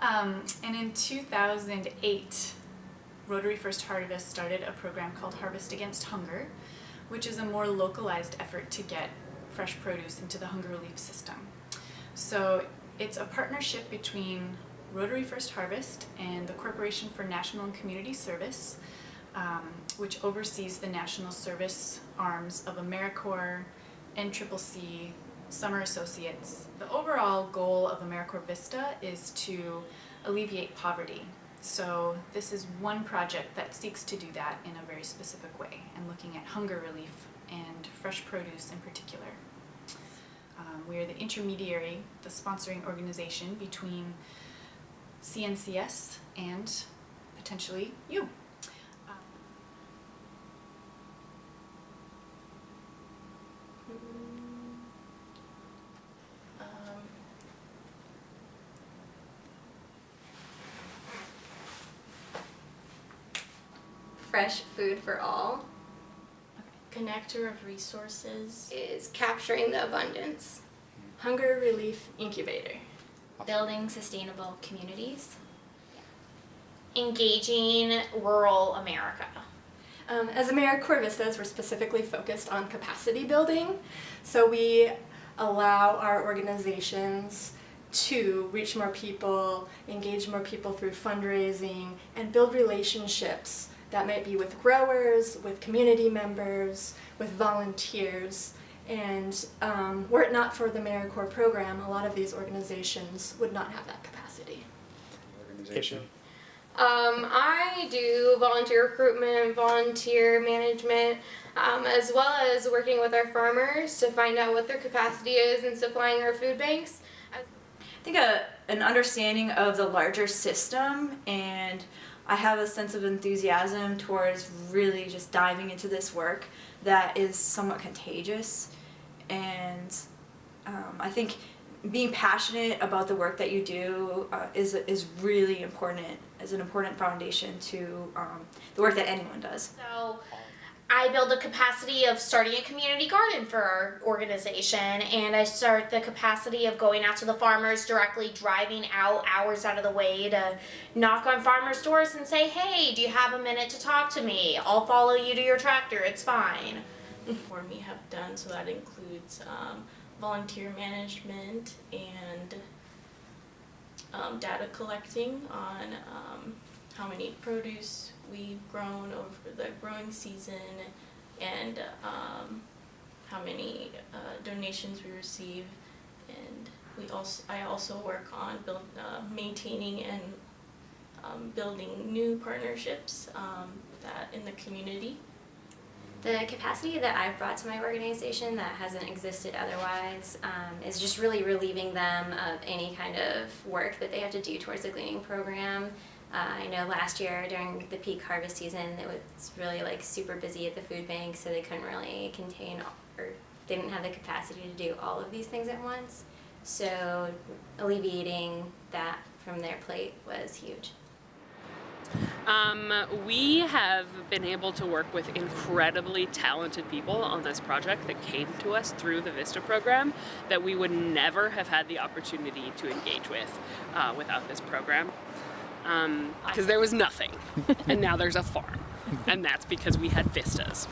And in 2008, Rotary First Harvest started a program called Harvest Against Hunger, which is a more localized effort to get fresh produce into the hunger relief system. So it's a partnership between Rotary First Harvest and the Corporation for National and Community Service, which oversees the national service arms of AmeriCorps, NCCC, Summer Associates. The overall goal of AmeriCorps VISTA is to alleviate poverty. So this is one project that seeks to do that in a very specific way and looking at hunger relief and fresh produce in particular. We are the intermediary, the sponsoring organization between CNCS and potentially you. Fresh food for all. Connector of resources. Is capturing the abundance. Hunger relief incubator. Building sustainable communities. Engaging rural America. As AmeriCorps VISTAs, we're specifically focused on capacity building. So we allow our organizations to reach more people, engage more people through fundraising, and build relationships that might be with growers, with community members, with volunteers. And were it not for the AmeriCorps program, a lot of these organizations would not have that capacity. Organization. I do volunteer recruitment, volunteer management, as well as working with our farmers to find out what their capacity is in supplying our food banks. I think an understanding of the larger system, and I have a sense of enthusiasm towards really just diving into this work that is somewhat contagious. And I think being passionate about the work that you do is really important, is an important foundation to the work that anyone does. So I build the capacity of starting a community garden for our organization, and I start the capacity of going out to the farmers directly, driving out hours out of the way to knock on farmers' doors and say, hey, do you have a minute to talk to me? I'll follow you to your tractor, it's fine. For me have done, so that includes volunteer management and data collecting on how many produce we've grown over the growing season and how many donations we receive. And I also work on maintaining and building new partnerships that in the community. The capacity that I've brought to my organization that hasn't existed otherwise is just really relieving them of any kind of work that they have to do towards the gleaning program. I know last year during the peak harvest season it was really like super busy at the food bank, so they couldn't really contain or they didn't have the capacity to do all of these things at once. So alleviating that from their plate was huge. We have been able to work with incredibly talented people on this project that came to us through the VISTA program that we would never have had the opportunity to engage with without this program. Because there was nothing, and now there's a farm, and that's because we had VISTAs.